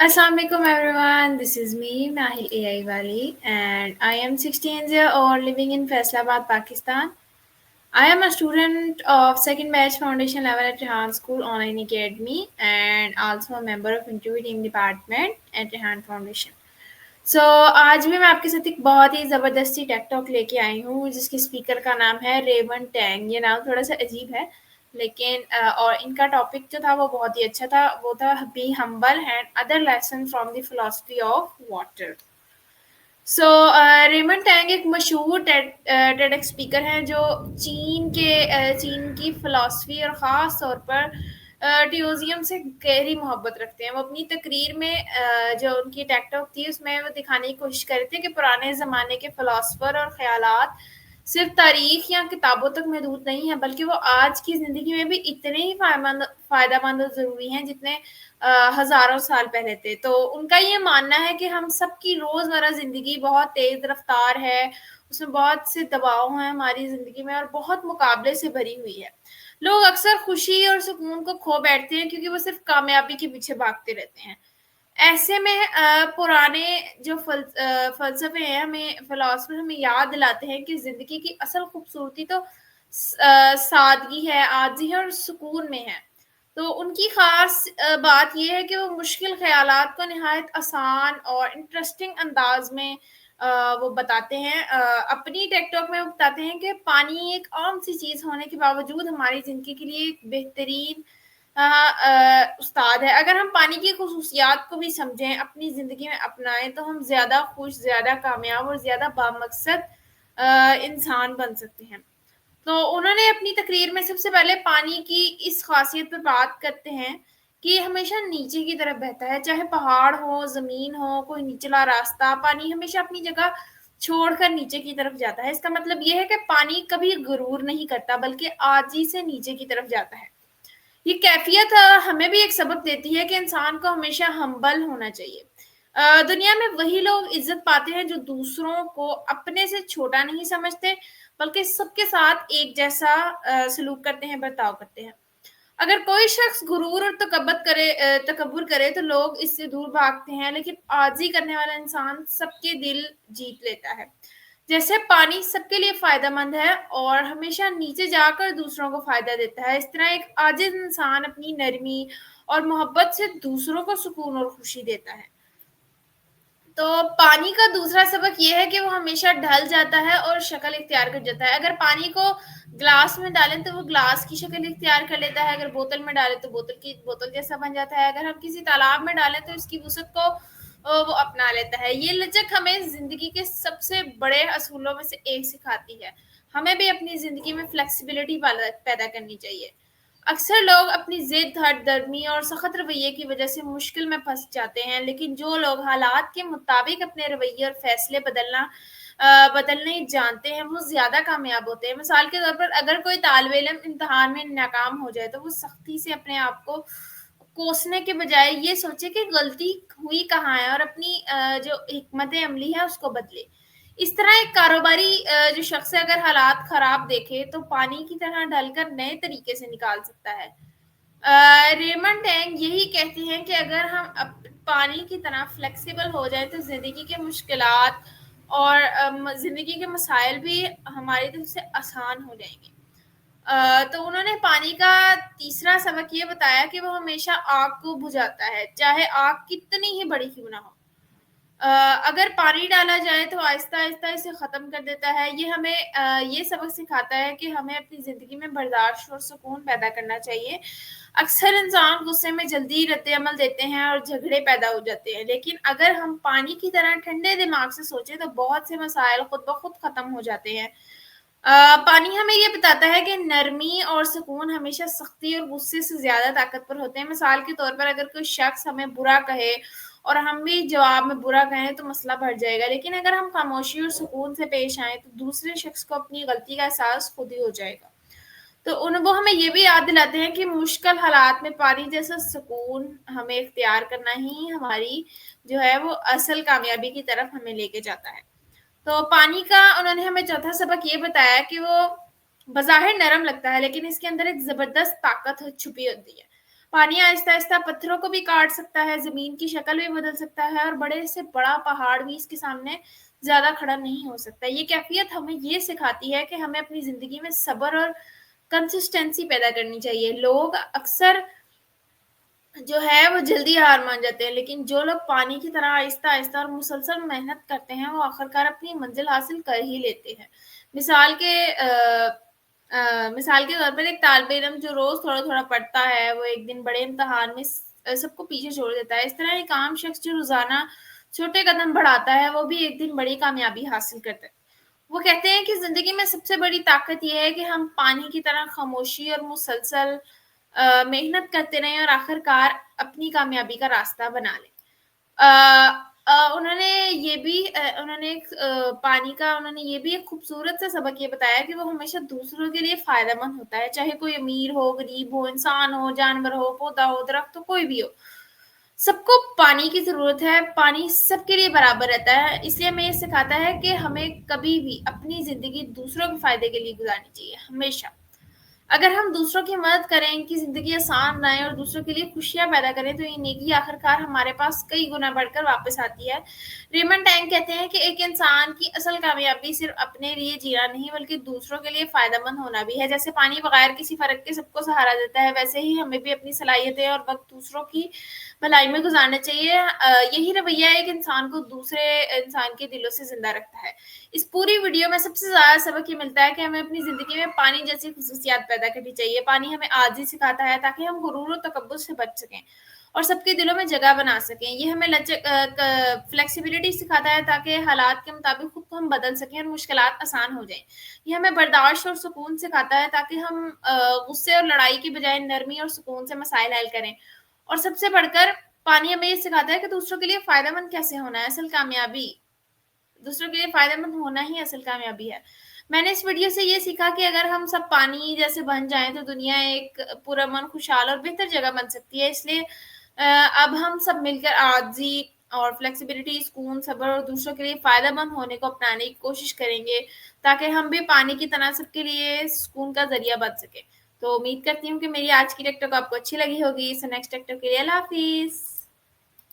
Assalamualaikum everyone. This is me, Mahil AI Wali, and I am 16 years old living in Faisalabad, Pakistan. I am a student of second batch foundation level at Rehan School Online Academy and also a member of interview team department at Rehan Foundation. So आज भी मैं आपके साथ एक बहुत ही ज़बरदस्ती take talk लेके आई हूँ जिसके स्पीकर का नाम है रेवन टैंग। ये नाम थोड़ा सा अजीब है लेकिन और इनका टॉपिक जो था वो बहुत ही अच्छा था। वो था be humble and other lesson from the philosophy of water. So Raymond Tang एक मशहूर टेडेक्स स्पीकर हैं जो चीन की फ़िलासफ़ी और ख़ास तौर पर ट्यूज़ियम से गहरी मोहब्बत रखते हैं। वो अपनी तकरीर में जो उनकी टेक टॉक थी उसमें वो दिखाने की कोशिश कर रहे थे कि पुराने ज़माने के फ़िलासफ़र और ख़यालात सिर्फ तारीख या किताबों तक महदूद नहीं है बल्कि वो आज की ज़िंदगी में भी इतने ही फ़ायदेमंद और ज़रूरी हैं जितने हज़ारों साल पहले थे। तो उनका ये मानना है कि हम सबकी रोज़मर्रा ज़िंदगी बहुत तेज़ रफ़्तार है, उसमें बहुत से दबाव हैं हमारी ज़िंदगी में और बहुत मुकाबले से भरी हुई है। लोग अक्सर खुशी और सुकून को खो बैठते हैं क्योंकि वो सिर्फ़ कामयाबी के पीछे भागते रहते हैं। ऐसे में पुराने जो फ़लसफ़े हैं हमें फ़िलॉसफ़र हमें याद दिलाते हैं कि ज़िंदगी की असल खूबसूरती तो सादगी है, आजिज़ी है और सुकून में है। तो उनकी ख़ास बात ये है कि वो मुश्किल ख़यालात को निहायत आसान और इंटरेस्टिंग अंदाज़ में वो बताते हैं। अपनी टेक टॉक में वो बताते हैं कि पानी एक आम सी चीज़ होने के बावजूद हमारी ज़िंदगी के लिए एक बेहतरीन उस्ताद है। अगर हम पानी की ख़ुसूसियात को भी समझें, अपनी ज़िंदगी में अपनाएँ तो हम ज़्यादा खुश, ज़्यादा कामयाब और ज़्यादा बामक़सद इंसान बन सकते हैं। तो उन्होंने अपनी तकरीर में सबसे पहले पानी की इस ख़ासियत पर बात करते हैं कि ये हमेशा नीचे की तरफ बहता है, चाहे पहाड़ हो, ज़मीन हो, कोई निचला रास्ता, पानी हमेशा अपनी जगह छोड़कर नीचे की तरफ जाता है। इसका मतलब ये है कि पानी कभी गुरूर नहीं करता बल्कि आजी से नीचे की तरफ जाता है। ये कैफियत हमें भी एक सबक देती है कि इंसान को हमेशा हम्बल होना चाहिए। दुनिया में वही लोग इज्जत पाते हैं जो दूसरों को अपने से छोटा नहीं समझते बल्कि सबके साथ एक जैसा सलूक करते हैं, बर्ताव करते हैं। अगर कोई शख्स गुरूर और तकब्बुर करे तो लोग इससे दूर भागते हैं, लेकिन आजी करने वाला इंसान सबके दिल जीत लेता है। जैसे पानी सबके लिए फ़ायदेमंद है और हमेशा नीचे जाकर दूसरों को फ़ायदा देता है, इस तरह एक आजिज़ इंसान अपनी नरमी और मोहब्बत से दूसरों को सुकून और खुशी देता है। तो पानी का दूसरा सबक ये है कि वो हमेशा ढल जाता है और शक्ल इख्तियार कर जाता है। अगर पानी को ग्लास में डालें तो वो ग्लास की शक्ल इख्तियार कर लेता है, अगर बोतल में डालें तो बोतल जैसा बन जाता है, अगर हम किसी तालाब में डालें तो इसकी वसअत को वो अपना लेता है। ये लचक हमें ज़िंदगी के सबसे बड़े असूलों में से एक सिखाती है। हमें भी अपनी ज़िंदगी में फ्लेक्सिबिलिटी पैदा करनी चाहिए। अक्सर लोग अपनी ज़िद, हठधर्मी और सख्त रवैये की वजह से मुश्किल में फँस जाते हैं, लेकिन जो लोग हालात के मुताबिक अपने रवैये और फ़ैसले बदलने जानते हैं, वो ज़्यादा कामयाब होते हैं। मिसाल के तौर पर अगर कोई तालिब इल्म इम्तिहान में नाकाम हो जाए, तो वो सख्ती से अपने आप को कोसने के बजाय ये सोचे कि गलती हुई कहाँ है और अपनी जो हिकमत अमली है उसको बदले। इस तरह एक कारोबारी जो शख्स है अगर हालात खराब देखे तो पानी की तरह ढलकर नए तरीके से निकाल सकता है। रेमंड टैंग यही कहते हैं कि अगर हम पानी की तरह फ्लेक्सिबल हो जाए तो ज़िंदगी के मुश्किलात और ज़िंदगी के मसाइल भी हमारी तरफ से आसान हो जाएंगे। तो उन्होंने पानी का तीसरा सबक ये बताया कि वो हमेशा आग को बुझाता है, चाहे आग कितनी ही बड़ी क्यों ना हो। अगर पानी डाला जाए तो आहिस्ता-आहिस्ता इसे ख़त्म कर देता है। ये हमें ये सबक सिखाता है कि हमें अपनी ज़िंदगी में बर्दाश्त और सुकून पैदा करना चाहिए। अक्सर इंसान गुस्से में जल्दी रद्द-ए-अमल देते हैं और झगड़े पैदा हो जाते हैं, लेकिन अगर हम पानी की तरह ठंडे दिमाग से सोचें तो बहुत से मसाइल खुद ब खुद ख़त्म हो जाते हैं। पानी हमें ये बताता है कि नरमी और सुकून हमेशा सख्ती और गुस्से से ज़्यादा ताकतवर होते हैं। मिसाल के तौर पर अगर कोई शख्स हमें बुरा कहे और हम भी जवाब में बुरा कहें तो मसला बढ़ जाएगा, लेकिन अगर हम खामोशी और सुकून से पेश आएँ तो दूसरे शख्स को अपनी गलती का एहसास खुद ही हो जाएगा। तो वो हमें ये भी याद दिलाते हैं कि मुश्किल हालात में पानी जैसा सुकून हमें इख्तियार करना ही हमारी जो है वो असल कामयाबी की तरफ हमें लेके जाता है। तो पानी का उन्होंने हमें चौथा सबक ये बताया कि वो बज़ाहिर नरम लगता है, लेकिन इसके अंदर एक ज़बरदस्त ताकत छुपी होती है। पानी आहिस्ता-आहिस्ता पत्थरों को भी काट सकता है, ज़मीन की शक्ल भी बदल सकता है और बड़े से बड़ा पहाड़ भी इसके सामने ज़्यादा खड़ा नहीं हो सकता। ये कैफ़ियत हमें ये सिखाती है कि हमें अपनी ज़िंदगी में सब्र और कंसिस्टेंसी पैदा करनी चाहिए। लोग अक्सर जो है वो जल्दी हार मान जाते हैं, लेकिन जो लोग पानी की तरह आहिस्ता-आहिस्ता और मुसलसल मेहनत करते हैं, वो आखिरकार अपनी मंज़िल हासिल कर ही लेते हैं। मिसाल के मिसाल के तौर पर एक तालिब इल्म जो रोज़ थोड़ा-थोड़ा पढ़ता है, वो एक दिन बड़े इम्तिहान में सबको पीछे छोड़ देता है। इस तरह एक आम शख्स जो रोज़ाना छोटे कदम बढ़ाता है, वो भी एक दिन बड़ी कामयाबी हासिल करता है। वो कहते हैं कि ज़िंदगी में सबसे बड़ी ताकत ये है कि हम पानी की तरह खामोशी और मुसलसल मेहनत करते रहें और आखिरकार अपनी कामयाबी का रास्ता बना लें। उन्होंने ये भी उन्होंने एक पानी का उन्होंने ये भी एक खूबसूरत सा सबक ये बताया कि वो हमेशा दूसरों के लिए फ़ायदेमंद होता है, चाहे कोई अमीर हो, गरीब हो, इंसान हो, जानवर हो, पौधा हो, दरख्त हो, कोई भी हो। सबको पानी की ज़रूरत है, पानी सबके लिए बराबर रहता है, इसलिए हमें ये सिखाता है कि हमें कभी भी अपनी ज़िंदगी दूसरों के फ़ायदे के लिए गुज़ारनी चाहिए, हमेशा। अगर हम दूसरों की मदद करें, इनकी ज़िंदगी आसान बनाएँ और दूसरों के लिए खुशियाँ पैदा करें, तो ये नेकी आखिरकार हमारे पास कई गुना बढ़कर वापस आती है। रेमंड टैंग कहते हैं कि एक इंसान की असल कामयाबी सिर्फ़ अपने लिए जीना नहीं, बल्कि दूसरों के लिए फ़ायदेमंद होना भी है। जैसे पानी बगैर किसी फ़र्क के सबको सहारा देता है, वैसे ही हमें भी अपनी सलाहियतें और वक़्त दूसरों की भलाई में गुज़ारना चाहिए। यही रवैया एक इंसान को दूसरे इंसान के दिलों से ज़िंदा रखता है। इस पूरी वीडियो में सबसे ज़्यादा सबक ये मिलता है कि हमें अपनी ज़िंदगी में पानी जैसी ख़ुसूसियात पैदा करनी चाहिए। पानी हमें आज़ी सिखाता है ताकि हम गुरूर और तकब्बुर से बच सकें और सबके दिलों में जगह बना सकें। ये हमें फ्लेक्सिबिलिटी सिखाता है ताकि हालात के मुताबिक खुद को हम बदल सकें और मुश्किलात आसान हो जाएँ। ये हमें बर्दाश्त और सुकून सिखाता है ताकि हम गुस्से और लड़ाई की बजाय नरमी और सुकून से मसाइल हल करें। और सबसे बढ़कर पानी हमें ये सिखाता है कि दूसरों के लिए फ़ायदेमंद कैसे होना है। दूसरों के लिए फ़ायदेमंद होना ही असल कामयाबी है। मैंने इस वीडियो से ये सीखा कि अगर हम सब पानी जैसे बन जाएँ तो दुनिया एक पुरअमन, खुशहाल और बेहतर जगह बन सकती है। इसलिए अब हम सब मिलकर आज़ी और फ्लेक्सिबिलिटी, सुकून, सब्र और दूसरों के लिए फ़ायदेमंद होने को अपनाने की कोशिश करेंगे, ताकि हम भी पानी की तरह सबके लिए सुकून का ज़रिया बन सकें। तो उम्मीद करती हूँ कि मेरी आज की टिक टॉक आपको अच्छी लगी होगी। सो नेक्स्ट टिक टॉक के लिए अल्लाह हाफ़िज़।